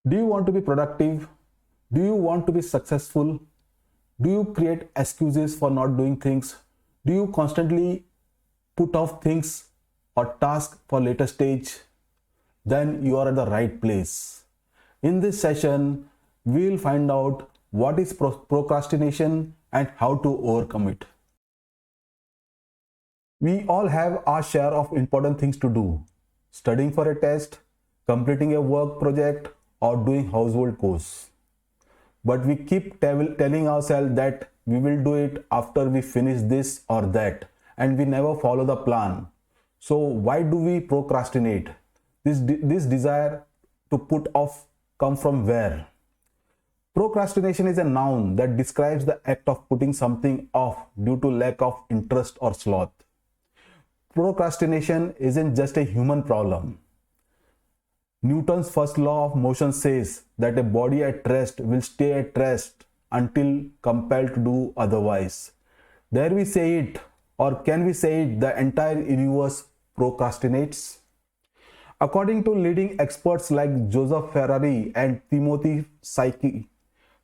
Do you want to be productive? Do you want to be successful? Do you create excuses for not doing things? Do you constantly put off things or tasks for later stage? Then you are at the right place. In this session, we will find out what is procrastination and how to overcome it. We all have our share of important things to do. Studying for a test, completing a work project, or doing household chores. But we keep telling ourselves that we will do it after we finish this or that, and we never follow the plan. So why do we procrastinate? This desire to put off come from where? Procrastination is a noun that describes the act of putting something off due to lack of interest or sloth. Procrastination isn't just a human problem. Newton's first law of motion says that a body at rest will stay at rest until compelled to do otherwise. Dare we say it, or can we say it, the entire universe procrastinates? According to leading experts like Joseph Ferrari and Timothy Psyche,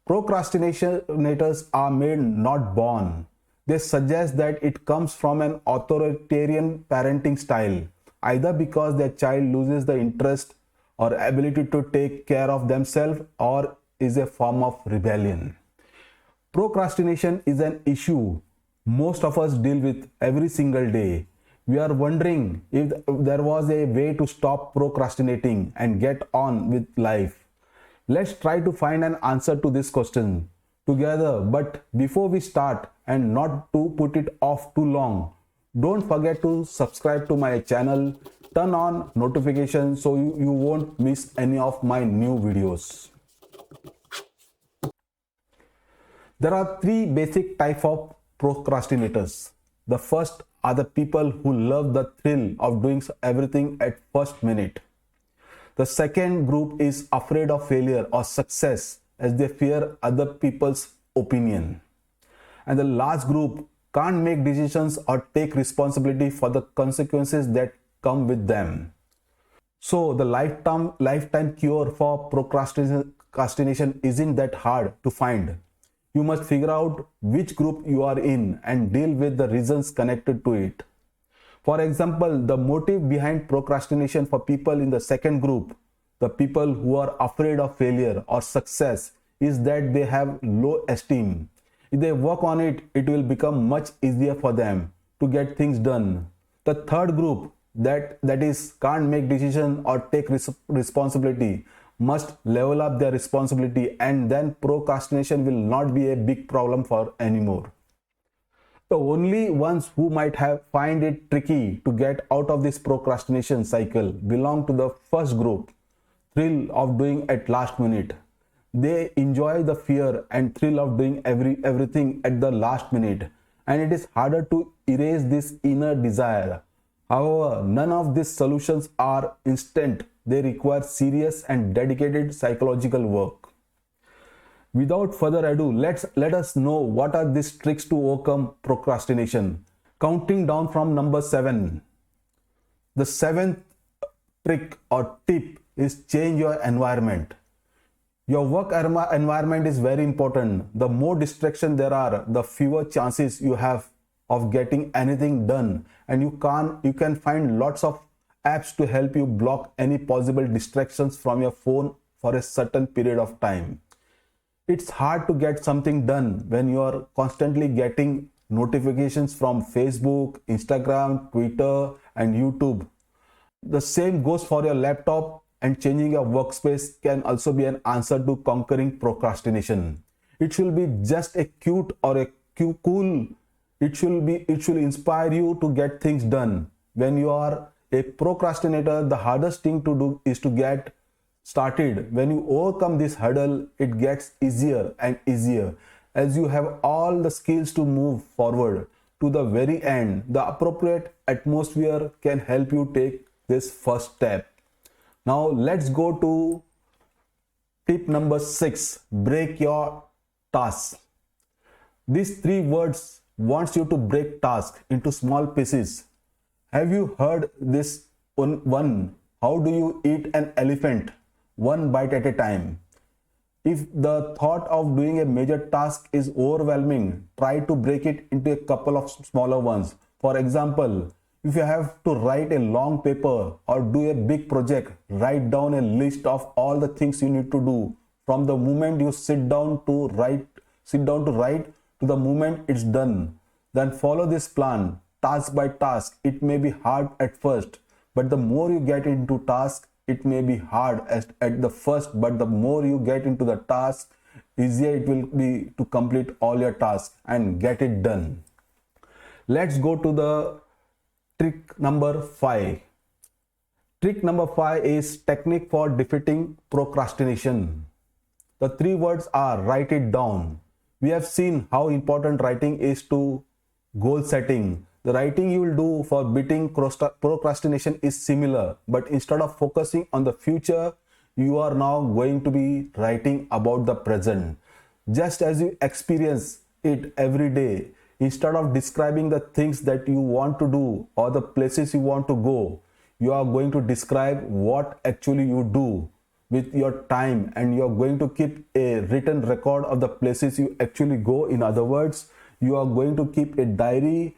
procrastinators are made, not born. They suggest that it comes from an authoritarian parenting style, either because their child loses the interest or ability to take care of themselves, or is a form of rebellion. Procrastination is an issue most of us deal with every single day. We are wondering if there was a way to stop procrastinating and get on with life. Let's try to find an answer to this question together. But before we start, and not to put it off too long, don't forget to subscribe to my channel, turn on notifications so you won't miss any of my new videos. There are three basic types of procrastinators. The first are the people who love the thrill of doing everything at first minute. The second group is afraid of failure or success as they fear other people's opinion. And the last group can't make decisions or take responsibility for the consequences that come with them. So the lifetime cure for procrastination isn't that hard to find. You must figure out which group you are in and deal with the reasons connected to it. For example, the motive behind procrastination for people in the second group, the people who are afraid of failure or success, is that they have low esteem. If they work on it, it will become much easier for them to get things done. The third group, that is can't make decisions or take responsibility, must level up their responsibility, and then procrastination will not be a big problem for anymore. The only ones who might find it tricky to get out of this procrastination cycle belong to the first group, thrill of doing at last minute. They enjoy the fear and thrill of doing everything at the last minute, and it is harder to erase this inner desire. However, none of these solutions are instant. They require serious and dedicated psychological work. Without further ado, let us know what are these tricks to overcome procrastination. Counting down from number 7. The 7th trick or tip is change your environment. Your work environment is very important. The more distraction there are, the fewer chances you have of getting anything done, and you can find lots of apps to help you block any possible distractions from your phone for a certain period of time. It's hard to get something done when you are constantly getting notifications from Facebook, Instagram, Twitter, and YouTube. The same goes for your laptop, and changing your workspace can also be an answer to conquering procrastination. It should be just a cute or a cool. It should inspire you to get things done. When you are a procrastinator, the hardest thing to do is to get started. When you overcome this hurdle, it gets easier and easier as you have all the skills to move forward to the very end. The appropriate atmosphere can help you take this first step. Now let's go to tip number 6. Break your tasks. These 3 words wants you to break tasks into small pieces. Have you heard this one? How do you eat an elephant? one bite at a time. If the thought of doing a major task is overwhelming, try to break it into a couple of smaller ones. For example, if you have to write a long paper or do a big project, write down a list of all the things you need to do from the moment you sit down to write to the moment it's done. Then follow this plan task by task. It may be hard at first, but the more you get into task, it may be hard at the first, but the more you get into the task, easier it will be to complete all your tasks and get it done. Let's go to the trick number 5. Trick number 5 is technique for defeating procrastination. The 3 words are write it down. We have seen how important writing is to goal setting. The writing you will do for beating procrastination is similar, but instead of focusing on the future, you are now going to be writing about the present. Just as you experience it every day, instead of describing the things that you want to do or the places you want to go, you are going to describe what actually you do with your time, and you are going to keep a written record of the places you actually go. In other words, you are going to keep a diary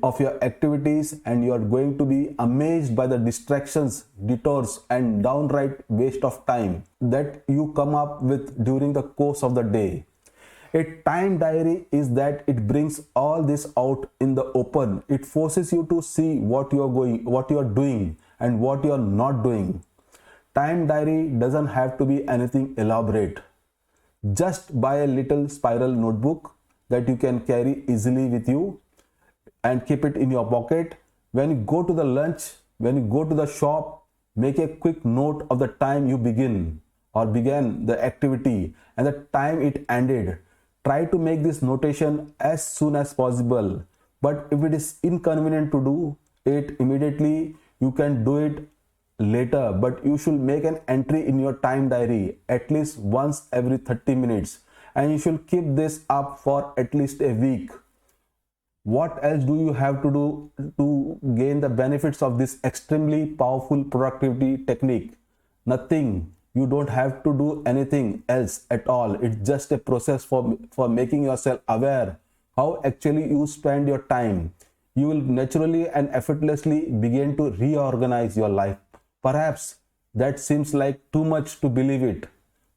of your activities, and you are going to be amazed by the distractions, detours, and downright waste of time that you come up with during the course of the day. A time diary is that it brings all this out in the open. It forces you to see what you are doing and what you are not doing. Time diary doesn't have to be anything elaborate. Just buy a little spiral notebook that you can carry easily with you and keep it in your pocket. When you go to the lunch, when you go to the shop, make a quick note of the time you began the activity and the time it ended. Try to make this notation as soon as possible, but if it is inconvenient to do it immediately, you can do it later, but you should make an entry in your time diary at least once every 30 minutes, and you should keep this up for at least a week. What else do you have to do to gain the benefits of this extremely powerful productivity technique? Nothing. You don't have to do anything else at all. It's just a process for making yourself aware how actually you spend your time. You will naturally and effortlessly begin to reorganize your life. Perhaps that seems like too much to believe it,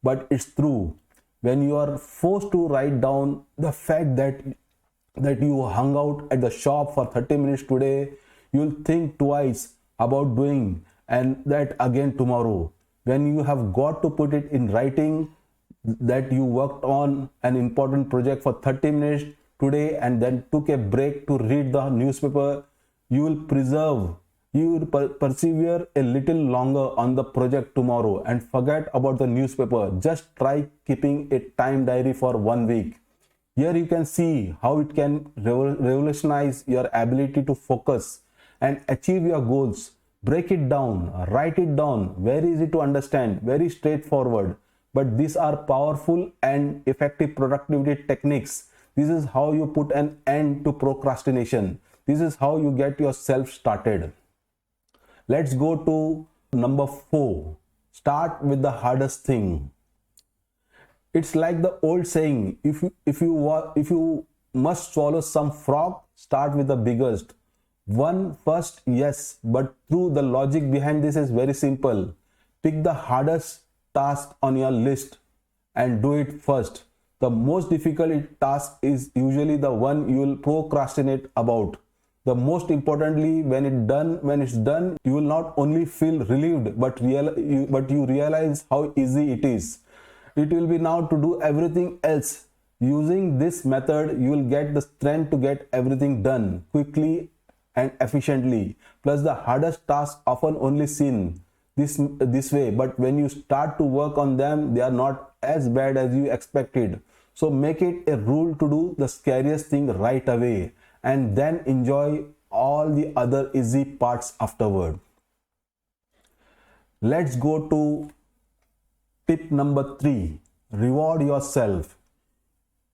but it's true. When you are forced to write down the fact that you hung out at the shop for 30 minutes today, you'll think twice about doing and that again tomorrow. When you have got to put it in writing that you worked on an important project for 30 minutes today and then took a break to read the newspaper, you will persevere a little longer on the project tomorrow and forget about the newspaper. Just try keeping a time diary for 1 week. Here you can see how it can revolutionize your ability to focus and achieve your goals. Break it down, write it down. Very easy to understand, very straightforward. But these are powerful and effective productivity techniques. This is how you put an end to procrastination. This is how you get yourself started. Let's go to number 4. Start with the hardest thing. It's like the old saying, if you must swallow some frog, start with the biggest one first. Yes, but through the logic behind this is very simple. Pick the hardest task on your list and do it first. The most difficult task is usually the one you will procrastinate about. The most importantly, when it's done, you will not only feel relieved, but you realize how easy it is. It will be now to do everything else. Using this method, you will get the strength to get everything done quickly and efficiently. Plus, the hardest tasks often only seen this way, but when you start to work on them, they are not as bad as you expected. So make it a rule to do the scariest thing right away and then enjoy all the other easy parts afterward. Let's go to tip number 3. Reward yourself.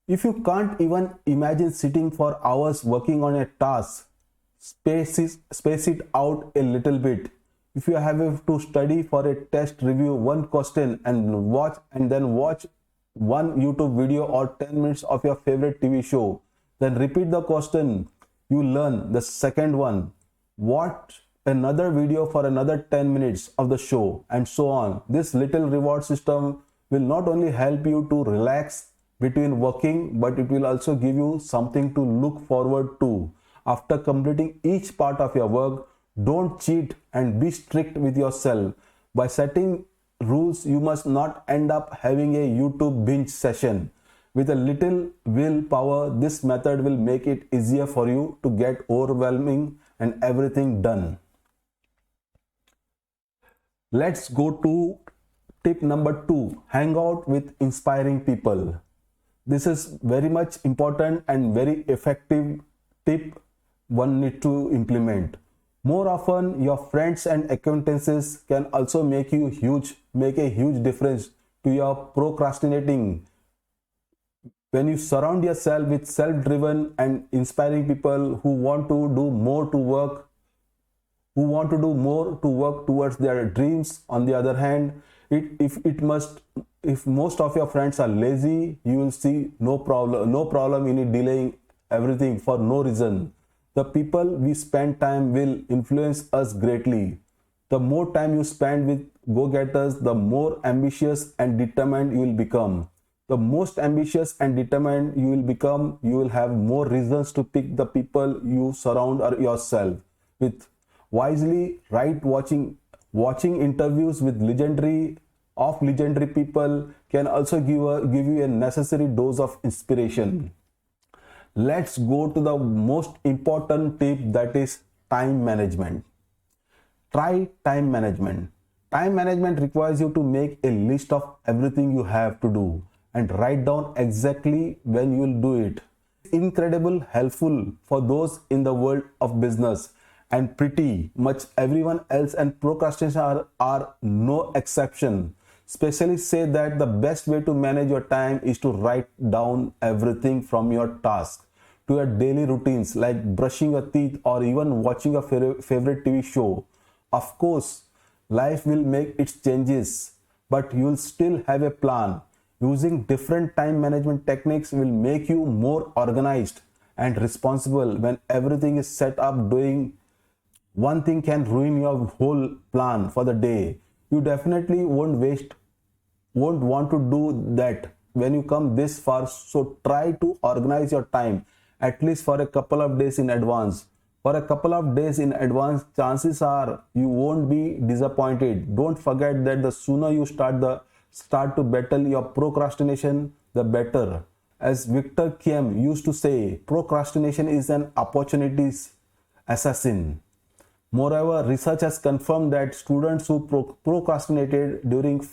If you can't even imagine sitting for hours working on a task, space it out a little bit. If you have to study for a test, review one question and then watch one YouTube video or 10 minutes of your favorite TV show, then repeat the question, you learn the second one, watch another video for another 10 minutes of the show, and so on. This little reward system will not only help you to relax between working, but it will also give you something to look forward to after completing each part of your work. Don't cheat and be strict with yourself. By setting rules, you must not end up having a YouTube binge session. With a little willpower, this method will make it easier for you to get overwhelming and everything done. Let's go to tip number 2. Hang out with inspiring people. This is very much important and very effective tip one need to implement. More often, your friends and acquaintances can also make a huge difference to your procrastinating. When you surround yourself with self-driven and inspiring people who want to do more to work towards their dreams. On the other hand, if most of your friends are lazy, you will see no problem in delaying everything for no reason. The people we spend time will influence us greatly. The more time you spend with go-getters, the more ambitious and determined you will become. The most ambitious and determined you will become, you will have more reasons to pick the people you surround yourself with. Wisely, watching interviews with legendary people can also give you a necessary dose of inspiration. Let's go to the most important tip, that is time management. Try time management. Time management requires you to make a list of everything you have to do and write down exactly when you will do it. Incredibly helpful for those in the world of business and pretty much everyone else, and procrastination are no exception. Specialists say that the best way to manage your time is to write down everything from your task to your daily routines like brushing your teeth or even watching a favorite TV show. Of course, life will make its changes, but you will still have a plan. Using different time management techniques will make you more organized and responsible. When everything is set up, doing one thing can ruin your whole plan for the day. You definitely won't want to do that when you come this far, so try to organize your time at least for a couple of days in advance. For a couple of days in advance, chances are you won't be disappointed. Don't forget that the sooner you start to battle your procrastination, the better. As Victor Kiem used to say, procrastination is an opportunities assassin. Moreover, research has confirmed that students who procrastinated during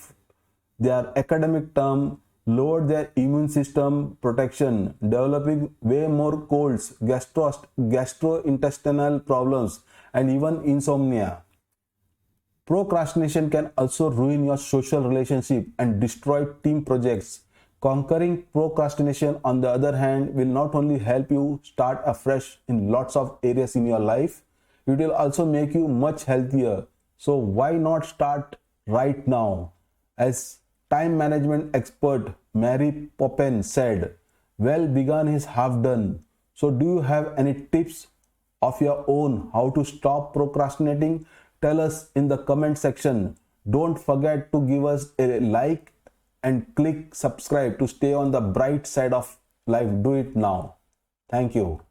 their academic term lowered their immune system protection, developing way more colds, gastrointestinal problems, and even insomnia. Procrastination can also ruin your social relationship and destroy team projects. Conquering procrastination, on the other hand, will not only help you start afresh in lots of areas in your life, it will also make you much healthier. So why not start right now? As time management expert Mary Poppins said, well begun is half done. So do you have any tips of your own how to stop procrastinating? Tell us in the comment section. Don't forget to give us a like and click subscribe to stay on the bright side of life. Do it now. Thank you.